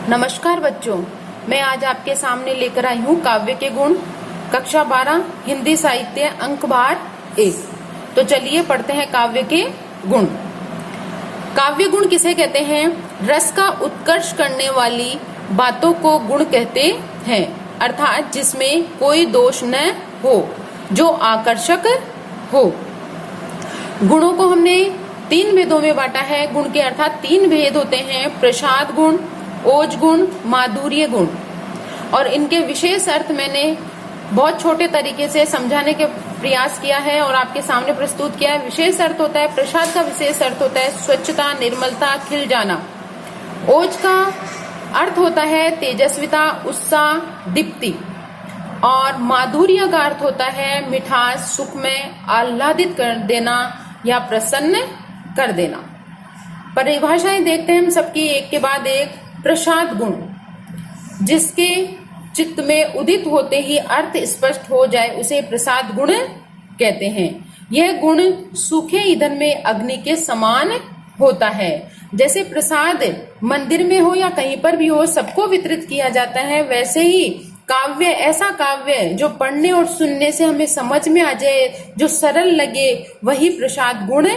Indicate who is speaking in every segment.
Speaker 1: नमस्कार बच्चों, मैं आज आपके सामने लेकर आई हूँ काव्य के गुण, कक्षा 12 हिंदी साहित्य अंक भार 1। तो चलिए पढ़ते हैं काव्य के गुण। काव्य गुण किसे कहते हैं? रस का उत्कर्ष करने वाली बातों को गुण कहते हैं, अर्थात जिसमें कोई दोष न हो, जो आकर्षक हो। गुणों को हमने 3 भेदों में बांटा है। गुण के अर्थात 3 भेद होते हैं: प्रसाद गुण, ओज गुण, माधुर्य गुण। और इनके विशेष अर्थ मैंने बहुत छोटे तरीके से समझाने के प्रयास किया है और आपके सामने प्रस्तुत किया है। विशेष अर्थ होता है, प्रसाद का विशेष अर्थ होता है स्वच्छता, निर्मलता, खिल जाना। ओज का अर्थ होता है तेजस्विता, उत्साह, दीप्ति। और माधुर्य का अर्थ होता है मिठास, सुखमय, आह्लादित कर देना या प्रसन्न कर देना। परिभाषाएं देखते हैं हम सबकी एक के बाद एक। प्रसाद गुण, जिसके चित्त में उदित होते ही अर्थ स्पष्ट हो जाए, उसे प्रसाद गुण कहते हैं। यह गुण सूखे ईंधन में अग्नि के समान होता है। जैसे प्रसाद मंदिर में हो या कहीं पर भी हो, सबको वितरित किया जाता है, वैसे ही काव्य, ऐसा काव्य जो पढ़ने और सुनने से हमें समझ में आ जाए, जो सरल लगे, वही प्रसाद गुण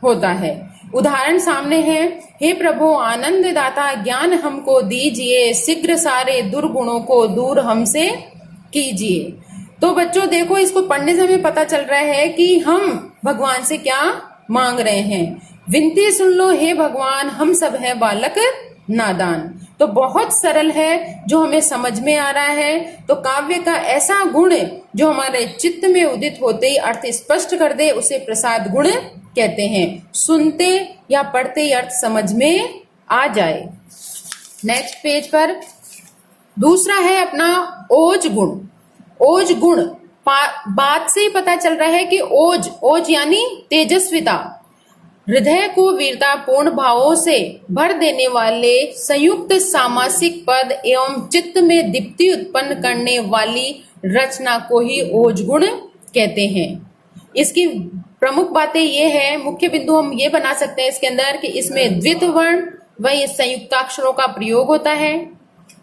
Speaker 1: होता है। उदाहरण सामने है। हे प्रभु आनंद दाता, ज्ञान हमको दीजिए, शीघ्र सारे दुर्गुणों को दूर हमसे कीजिए। तो बच्चों देखो, इसको पढ़ने से हमें पता चल रहा है कि हम भगवान से क्या मांग रहे हैं। विनती सुन लो हे भगवान, हम सब है बालक नादान। तो बहुत सरल है, जो हमें समझ में आ रहा है। तो काव्य का ऐसा गुण जो हमारे चित्त में उदित होते ही अर्थ स्पष्ट कर दे, उसे प्रसाद गुण कहते हैं। सुनते या पढ़ते ही अर्थ समझ में आ जाए। नेक्स्ट पेज पर दूसरा है अपना ओज गुण। ओज गुण बात से ही पता चल रहा है कि ओज यानी तेजस्विता, हृदय को वीरतापूर्ण भावों से भर देने वाले संयुक्त सामासिक पद एवं चित्त में दीप्ति उत्पन्न करने वाली रचना को ही ओज गुण कहते हैं। इसकी प्रमुख बातें ये है, मुख्य बिंदु हम ये बना सकते हैं इसके अंदर कि इसमें द्वित वर्ण व संयुक्ताक्षरों का प्रयोग होता है,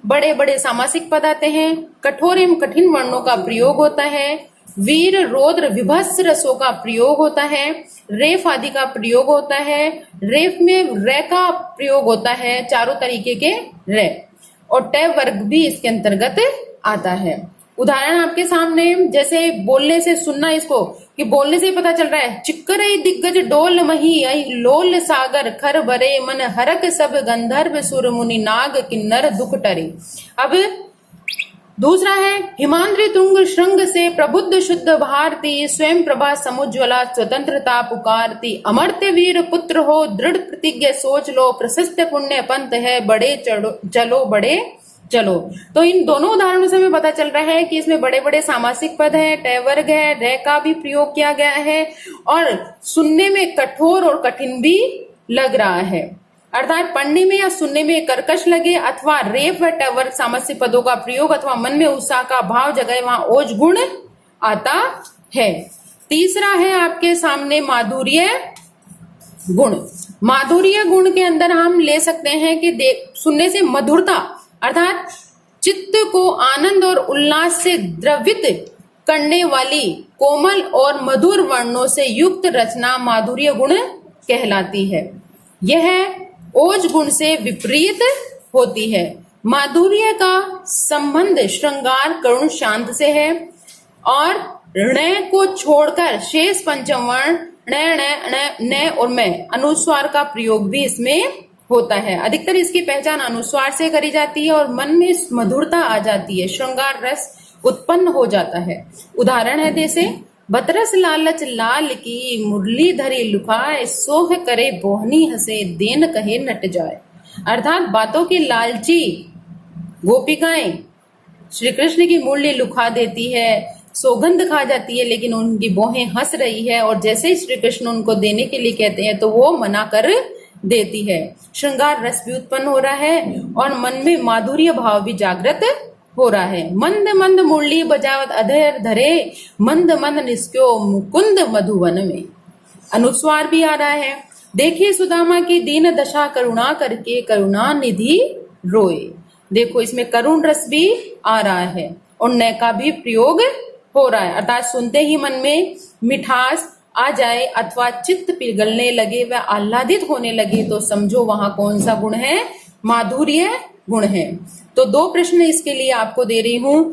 Speaker 1: बड़े बड़े सामासिक पद आते हैं, कठोर एवं कठिन वर्णों का प्रयोग होता है, वीर रौद्र विभत्स रसों का प्रयोग होता है, रेफ आदि का प्रयोग होता है, रेफ में रे का प्रयोग होता है, चारों तरीके के रे, और टे वर्ग भी इसके अंतर्गत आता है। उदाहरण आपके सामने, जैसे बोलने से सुनना, इसको कि बोलने से ही पता चल रहा है। चिक्कर दिग्गज डोल मही आई लोल सागर खर भरे, मन हरक सब गंधर्व सुर मुनि नाग किन्नर दुख टरे। अब दूसरा है, हिमाद्रि तुंग श्रृंग से प्रबुद्ध शुद्ध भारती, स्वयं प्रभा समुज्वला स्वतंत्रता पुकारती, अमर्त्य वीर पुत्र हो दृढ़ प्रतिज्ञ सोच लो, प्रशस्त पुण्य पंथ है बड़े चलो बड़े चलो। तो इन दोनों उदाहरणों से हमें पता चल रहा है कि इसमें बड़े बड़े सामासिक पद है, टे वर्ग है, रे का भी प्रयोग किया गया है, और सुनने में कठोर और कठिन भी लग रहा है, अर्थात पढ़ने में या सुनने में कर्कश लगे, अथवा रेफ व टे वर्ग सामासिक पदों का प्रयोग अथवा मन में उत्साह का भाव जगाए, वहां ओज गुण आता है। तीसरा है आपके सामने माधुर्य गुण। माधुर्य गुण के अंदर हम ले सकते हैं कि सुनने से मधुरता, अर्थात चित्त को आनंद और उल्लास से द्रवित करने वाली कोमल और मधुर वर्णों से युक्त रचना माधुर्य गुण कहलाती है। यह ओज गुण से विपरीत होती है। माधुर्य का संबंध श्रृंगार, करुण, शांत से है, और ण को छोड़कर शेष पंचम वर्ण न और मैं अनुस्वार का प्रयोग भी इसमें होता है। अधिकतर इसकी पहचान अनुस्वार से करी जाती है और मन में मधुरता आ जाती है, श्रृंगार रस उत्पन्न हो जाता है। उदाहरण है जैसे, बतरस लालच लाल की मुरली धरी लुकाए, सोह करे बोहनी हंसे देन कहे नट जाए। अर्थात बातों की लालची गोपिकाएं श्री कृष्ण की मुरली लुका देती है, सौगंध खा जाती है, लेकिन उनकी बोहें हंस रही है, और जैसे ही श्री कृष्ण उनको देने के लिए कहते हैं तो वो मना कर देती है। श्रृंगार रस भी उत्पन्न हो रहा है और मन में माधुर्य भाव भी जागृत हो रहा है। मंद मंद मुरली बजावत अधर धरे, मंद मंद निस्क्यो मुकुंद मधुवन में। अनुस्वार भी आ रहा है। देखिए सुदामा की दीन दशा, करुणा करके करुणा निधि रोए। देखो इसमें करुण रस भी आ रहा है और न का भी प्रयोग हो रहा है, अर्थात सुनते ही मन में मिठास आ जाए अथवा चित्त पिघलने लगे व आह्लादित होने लगे तो समझो वहां कौन सा गुण है, माधुर्य गुण है। तो 2 प्रश्न इसके लिए आपको दे रही हूं।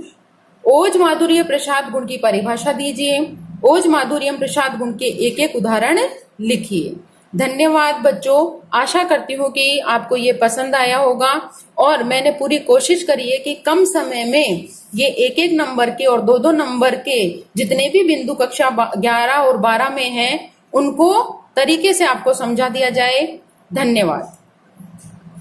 Speaker 1: ओज माधुर्य प्रसाद गुण की परिभाषा दीजिए, ओज माधुर्यम प्रसाद गुण के एक एक उदाहरण लिखिए। धन्यवाद बच्चों, आशा करती हूँ कि आपको ये पसंद आया होगा और मैंने पूरी कोशिश करी है कि कम समय में ये एक एक नंबर के और 2-2 नंबर के जितने भी बिंदु कक्षा 11 और 12 में हैं उनको तरीके से आपको समझा दिया जाए। धन्यवाद।